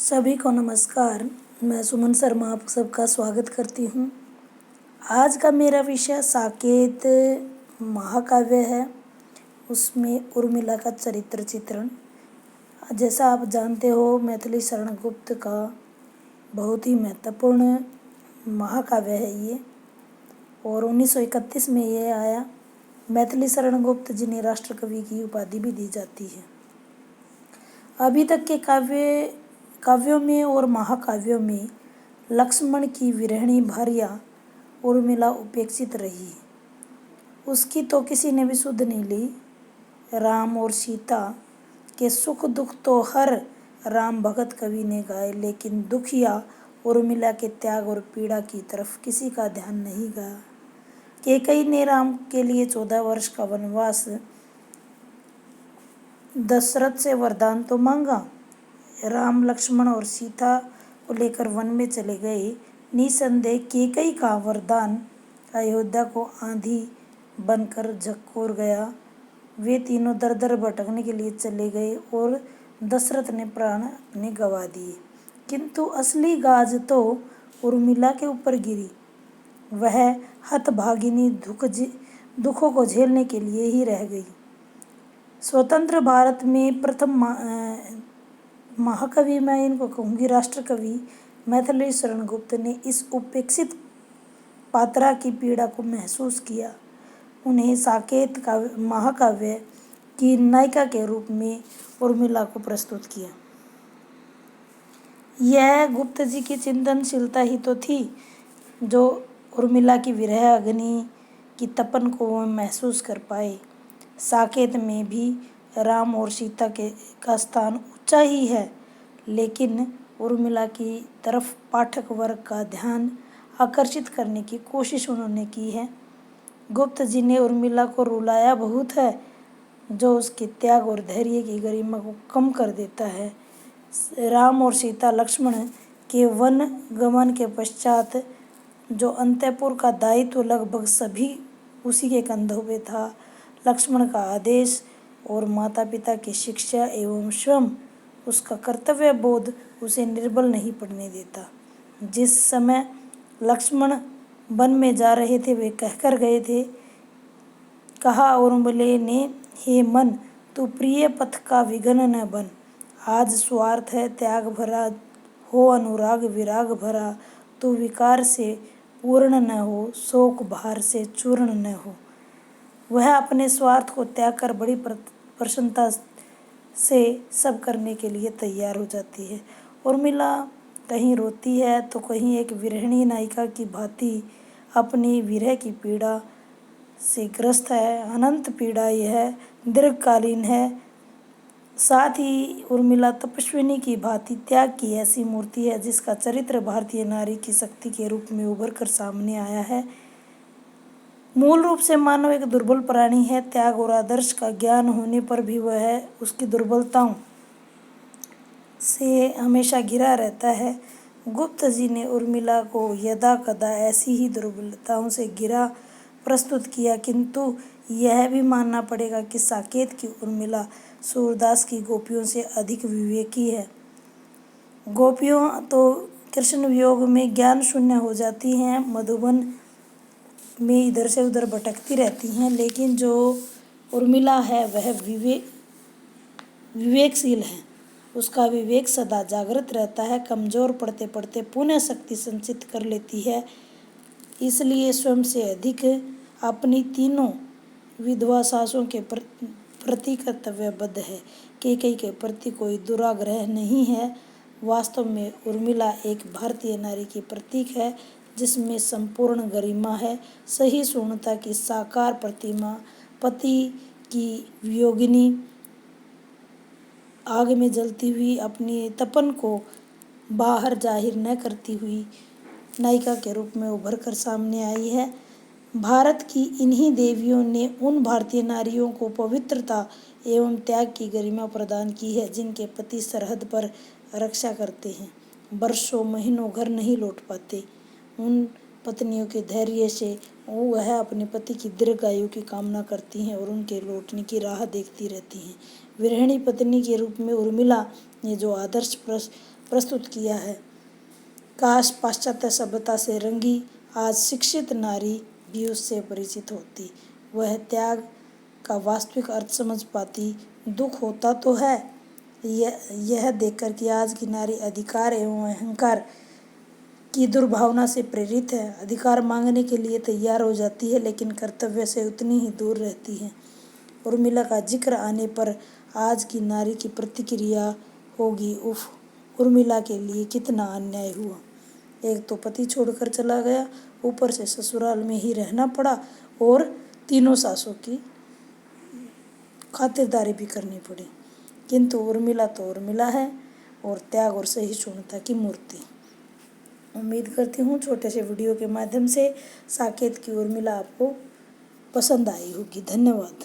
सभी को नमस्कार। मैं सुमन शर्मा आप सबका स्वागत करती हूँ। आज का मेरा विषय साकेत महाकाव्य है। उसमें उर्मिला का चरित्र चित्रण। जैसा आप जानते हो, मैथिली शरण गुप्त का बहुत ही महत्वपूर्ण महाकाव्य है ये, और 1931 में ये आया। मैथिली शरण गुप्त जिन्हें राष्ट्रकवि की उपाधि भी दी जाती है। अभी तक के काव्यों में और महाकाव्यों में लक्ष्मण की विरहिणी भार्या उर्मिला उपेक्षित रही। उसकी तो किसी ने भी सुध नहीं ली। राम और सीता के सुख दुख तो हर राम भगत कवि ने गाए, लेकिन दुख या उर्मिला के त्याग और पीड़ा की तरफ किसी का ध्यान नहीं गया। कैकेयी ने राम के लिए 14 वर्ष का वनवास दशरथ से वरदान तो मांगा। राम, लक्ष्मण और सीता को लेकर वन में चले गए। निसंदेह कैकेयी का वरदान अयोध्या को आंधी बनकर झकोर गया। वे तीनों दर दर भटकने के लिए चले गए और दशरथ ने प्राण अपने गंवा दिए। किंतु असली गाज तो उर्मिला के ऊपर गिरी। वह हतभागिनी दुखों को झेलने के लिए ही रह गई। स्वतंत्र भारत में प्रथम महाकवि, मैं इनको कहूँगी राष्ट्रकवि, मैथिली शरण गुप्त ने इस उपेक्षित पात्रा की पीड़ा को महसूस किया। उन्हें साकेत महाकाव्य की नायिका के रूप में उर्मिला को प्रस्तुत किया। यह गुप्त जी की चिंतनशीलता ही तो थी जो उर्मिला की विरह अग्नि की तपन को वो महसूस कर पाए। साकेत में भी राम और सीता का स्थान ऊंचा ही है, लेकिन उर्मिला की तरफ पाठक वर्ग का ध्यान आकर्षित करने की कोशिश उन्होंने की है। गुप्त जी ने उर्मिला को रुलाया बहुत है, जो उसके त्याग और धैर्य की गरिमा को कम कर देता है। राम और सीता लक्ष्मण के वन गमन के पश्चात जो अंतःपुर का दायित्व लगभग सभी उसी के कंधों पे था। लक्ष्मण का आदेश और माता पिता की शिक्षा एवं स्वयं उसका कर्तव्य बोध उसे निर्बल नहीं पड़ने देता। जिस समय लक्ष्मण वन में जा रहे थे, वे कहकर गए थे, कहा उर्मिला ने, हे मन, तू प्रिय पथ का विघ्न न बन। आज स्वार्थ है त्याग भरा, हो अनुराग विराग भरा। तू विकार से पूर्ण न हो, शोक भार से चूर्ण न हो। वह अपने स्वार्थ को त्याग कर बड़ी प्रसन्नता से सब करने के लिए तैयार हो जाती है। उर्मिला कहीं रोती है तो कहीं एक विरहिणी नायिका की भांति अपनी विरह की पीड़ा से ग्रस्त है। अनंत पीड़ा यह दीर्घकालीन है। साथ ही उर्मिला तपस्विनी की भांति त्याग की ऐसी मूर्ति है जिसका चरित्र भारतीय नारी की शक्ति के रूप में उभर कर सामने आया है। मूल रूप से मानव एक दुर्बल प्राणी है। त्याग और आदर्श का ज्ञान होने पर भी वह उसकी दुर्बलताओं से हमेशा घिरा रहता है। गुप्त जी ने उर्मिला को यदा कदा ऐसी ही दुर्बलताओं से घिरा प्रस्तुत किया, किंतु यह भी मानना पड़ेगा कि साकेत की उर्मिला सूरदास की गोपियों से अधिक विवेकी है। गोपियों तो कृष्ण वियोग में ज्ञान शून्य हो जाती हैं, मधुबन में इधर से उधर भटकती रहती हैं, लेकिन जो उर्मिला है वह विवेकशील है। उसका विवेक सदा जागृत रहता है। कमजोर पड़ते पड़ते पुनः शक्ति संचित कर लेती है। इसलिए स्वयं से अधिक अपनी तीनों विधवा सासों के प्रति कर्तव्यबद्ध है। कैकेयी के प्रति कोई दुराग्रह नहीं है। वास्तव में उर्मिला एक भारतीय नारी की प्रतीक है, जिसमें संपूर्ण गरिमा है। सही पूर्णता की साकार प्रतिमा, पति की वियोगिनी आग में जलती हुई अपनी तपन को बाहर जाहिर न करती हुई नायिका के रूप में उभर कर सामने आई है। भारत की इन्हीं देवियों ने उन भारतीय नारियों को पवित्रता एवं त्याग की गरिमा प्रदान की है, जिनके पति सरहद पर रक्षा करते हैं, वर्षों महीनों घर नहीं लौट पाते। उन पत्नियों के धैर्य से वह अपने पति की दीर्घायु की कामना करती हैं और उनके लौटने की राह देखती रहती हैं। विरहिणी पत्नी के रूप में उर्मिला ने जो आदर्श प्रस्तुत किया है। काश पाश्चात्य सभ्यता से रंगी आज शिक्षित नारी भी उससे परिचित होती, वह त्याग का वास्तविक अर्थ समझ पाती। दुख होता तो है यह देखकर कि आज की नारी अधिकार एवं अहंकार की दुर्भावना से प्रेरित है। अधिकार मांगने के लिए तैयार हो जाती है, लेकिन कर्तव्य से उतनी ही दूर रहती है। उर्मिला का जिक्र आने पर आज की नारी की प्रतिक्रिया होगी, उफ, उर्मिला के लिए कितना अन्याय हुआ। एक तो पति छोड़कर चला गया, ऊपर से ससुराल में ही रहना पड़ा और तीनों सासों की खातिरदारी भी करनी पड़ी। किंतु उर्मिला तो उर्मिला है और त्याग और सहिष्णुता की मूर्ति। उम्मीद करती हूँ छोटे से वीडियो के माध्यम से साकेत की उर्मिला आपको पसंद आई होगी। धन्यवाद।